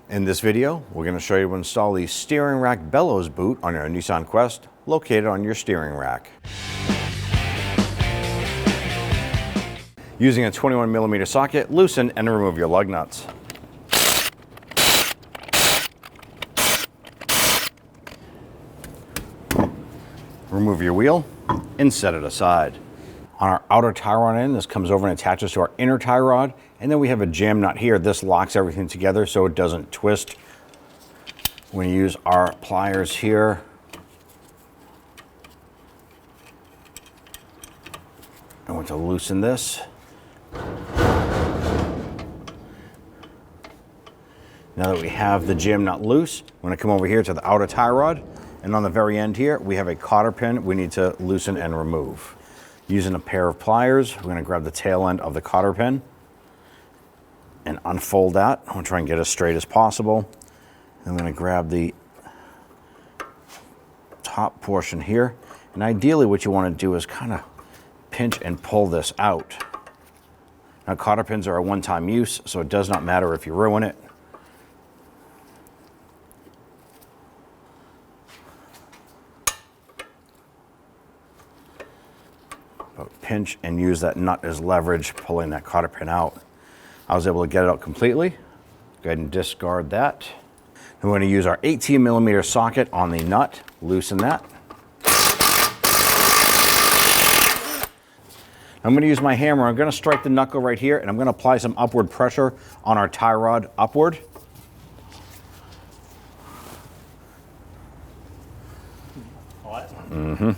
In this video, we're going to show you how to install the steering rack bellows boot on your Nissan Quest located on your steering rack. Using a 21mm socket, loosen and remove your lug nuts. Remove your wheel and set it aside. On our outer tie rod end, this comes over and attaches to our inner tie rod, and then we have a jam nut here. This locks everything together so it doesn't twist. We use our pliers here. I want to loosen this. Now that we have the jam nut loose, I'm going to come over here to the outer tie rod, and on the very end here, we have a cotter pin we need to loosen and remove. Using a pair of pliers, we're going to grab the tail end of the cotter pin and unfold that. I'm going to try and get as straight as possible. I'm going to grab the top portion here, and ideally what you want to do is kind of pinch and pull this out. Now, cotter pins are a one-time use, so it does not matter if you ruin it. But pinch and use that nut as leverage, pulling that cotter pin out. I was able to get it out completely. Go ahead and discard that. We're going to use our 18mm socket on the nut, loosen that. I'm going to use my hammer. I'm going to strike the knuckle right here, and I'm going to apply some upward pressure on our tie rod upward. Mm-hmm.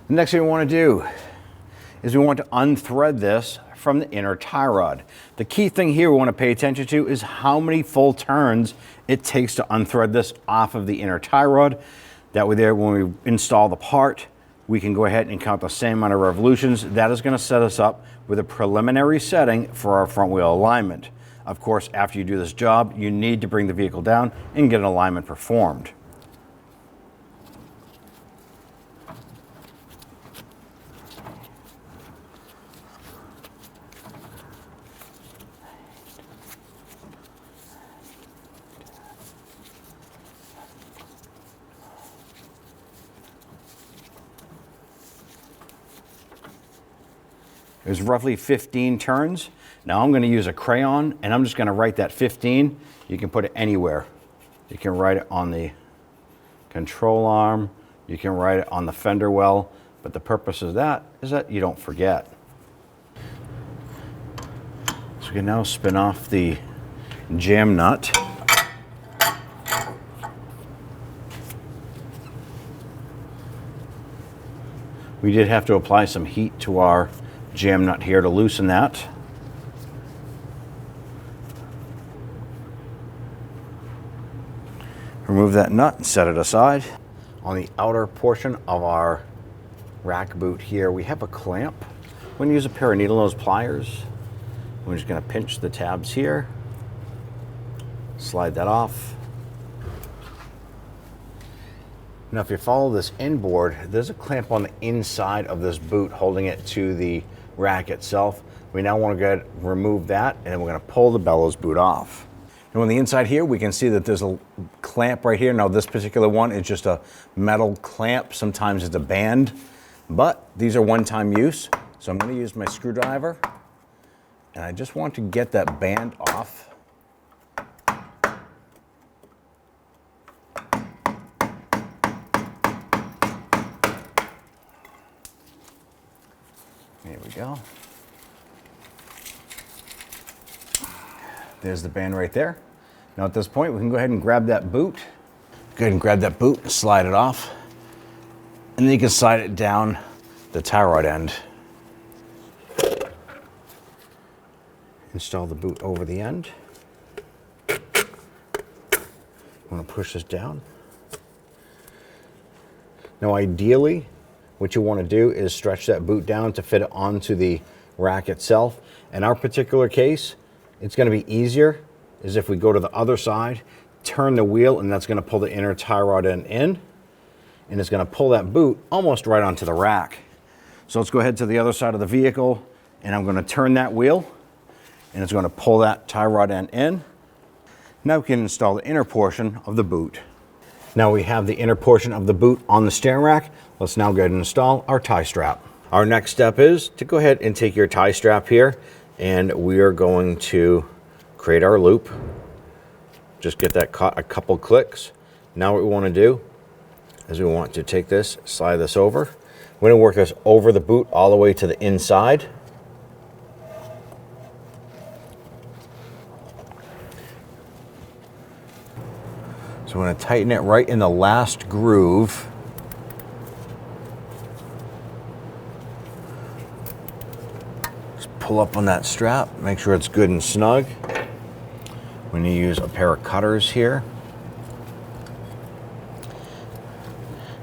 The next thing we want to do is we want to unthread this from the inner tie rod. The key thing here we want to pay attention to is how many full turns it takes to unthread this off of the inner tie rod. That way there, when we install the part, we can go ahead and count the same amount of revolutions. That is going to set us up with a preliminary setting for our front wheel alignment. Of course, after you do this job, you need to bring the vehicle down and get an alignment performed. It was roughly 15 turns. Now I'm going to use a crayon, and I'm just going to write that 15. You can put it anywhere. You can write it on the control arm. You can write it on the fender well. But the purpose of that is that you don't forget. So we can now spin off the jam nut. We did have to apply some heat to our jam nut here to loosen that. Remove that nut and set it aside. On the outer portion of our rack boot here, we have a clamp. We're going to use a pair of needle nose pliers. We're just going to pinch the tabs here, slide that off. Now, if you follow this inboard, there's a clamp on the inside of this boot holding it to the rack itself. We now want to go ahead and remove that, and then we're going to pull the bellows boot off. And on the inside here, we can see that there's a clamp right here. Now, this particular one is just a metal clamp. Sometimes it's a band, but these are one-time use. So I'm going to use my screwdriver, and I just want to get that band off. There we go. There's the band right there. Now at this point, we can go ahead and grab that boot. Go ahead and grab that boot and slide it off. And then you can slide it down the tie rod end. Install the boot over the end. I'm going to push this down. Now ideally, what you want to do is stretch that boot down to fit it onto the rack itself. In our particular case, it's going to be easier is if we go to the other side, turn the wheel, and that's going to pull the inner tie rod end in, and it's going to pull that boot almost right onto the rack. So let's go ahead to the other side of the vehicle, and I'm going to turn that wheel, and it's going to pull that tie rod end in. Now we can install the inner portion of the boot. Now we have the inner portion of the boot on the steering rack. Let's now go ahead and install our tie strap. Our next step is to go ahead and take your tie strap here, and we are going to create our loop. Just get that caught a couple clicks. Now what we want to do is we want to take this, slide this over. We're going to work this over the boot all the way to the inside. So we're going to tighten it right in the last groove. Just pull up on that strap, make sure it's good and snug. We're going to use a pair of cutters here.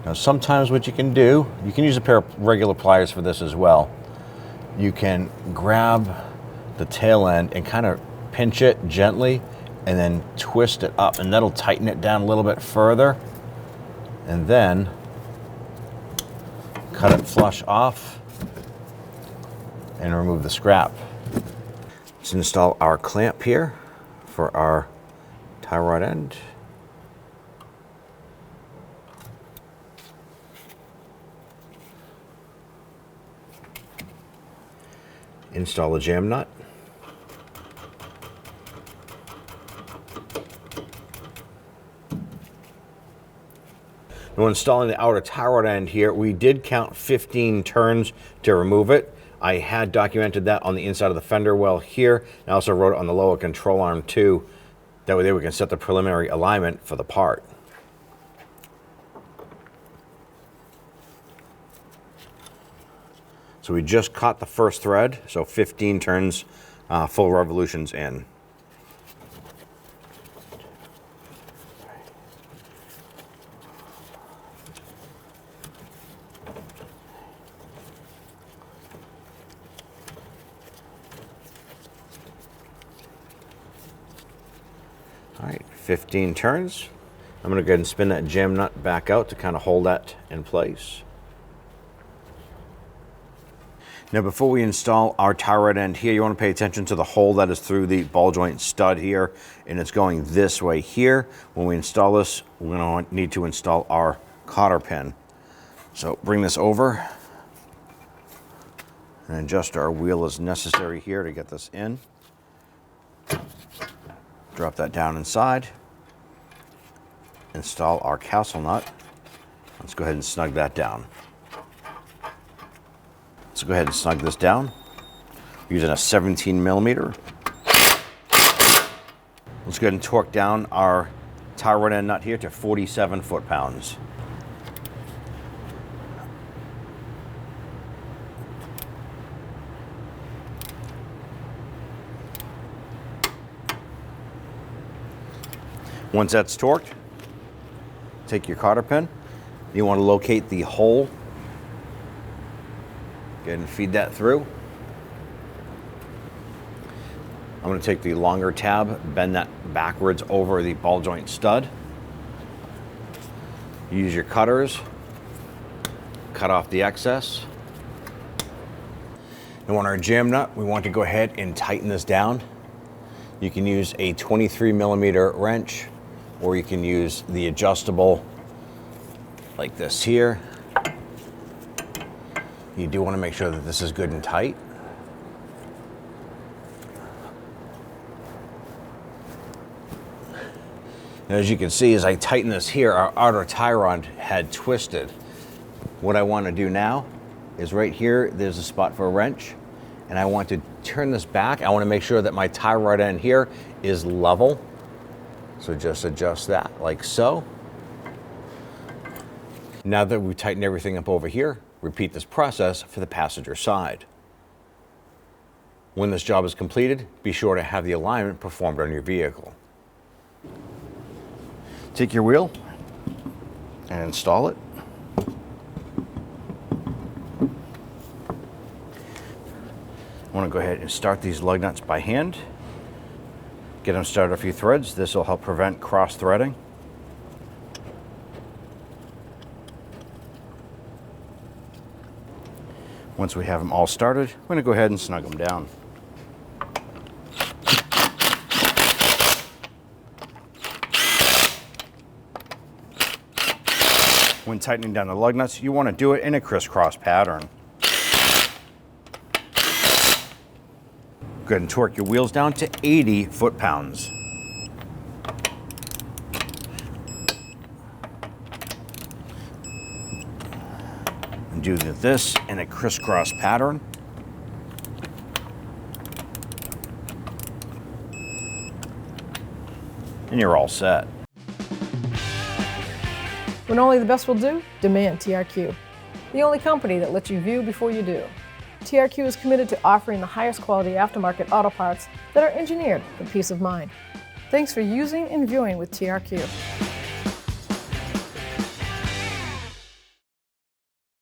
Now sometimes what you can do, you can use a pair of regular pliers for this as well. You can grab the tail end and kind of pinch it gently and then twist it up, and that'll tighten it down a little bit further. And then cut it flush off and remove the scrap. Let's install our clamp here for our tie rod end. Install the jam nut. When installing the outer tie rod end here, we did count 15 turns to remove it. I had documented that on the inside of the fender well here. I also wrote it on the lower control arm too. That way we can set the preliminary alignment for the part. So we just caught the first thread, so 15 turns, full revolutions in. All right, 15 turns. I'm going to go ahead and spin that jam nut back out to kind of hold that in place. Now before we install our tie rod end here, you want to pay attention to the hole that is through the ball joint stud here, and it's going this way here. When we install this, we're going to need to install our cotter pin. So bring this over and adjust our wheel as necessary here to get this in. Drop that down inside. Install our castle nut. Let's go ahead and snug that down. Let's go ahead and snug this down using a 17 millimeter. Let's go ahead and torque down our tie rod end nut here to 47 foot-pounds. Once that's torqued, take your cotter pin. You want to locate the hole. Go ahead and feed that through. I'm going to take the longer tab, bend that backwards over the ball joint stud. Use your cutters, cut off the excess. And on our jam nut, we want to go ahead and tighten this down. You can use a 23 millimeter wrench, or you can use the adjustable like this here. You do want to make sure that this is good and tight. Now, as you can see, as I tighten this here, our outer tie rod had twisted. What I want to do now is right here, there's a spot for a wrench, and I want to turn this back. I want to make sure that my tie rod end here is level. So just adjust that like so. Now that we've tightened everything up over here, repeat this process for the passenger side. When this job is completed, be sure to have the alignment performed on your vehicle. Take your wheel and install it. I want to go ahead and start these lug nuts by hand. Get them started a few threads. This will help prevent cross threading. Once we have them all started, we're going to go ahead and snug them down. When tightening down the lug nuts, you want to do it in a crisscross pattern. Go ahead and torque your wheels down to 80 foot-pounds. And do this in a crisscross pattern. And you're all set. When only the best will do, demand TRQ. The only company that lets you view before you do. TRQ is committed to offering the highest quality aftermarket auto parts that are engineered for peace of mind. Thanks for using and viewing with TRQ.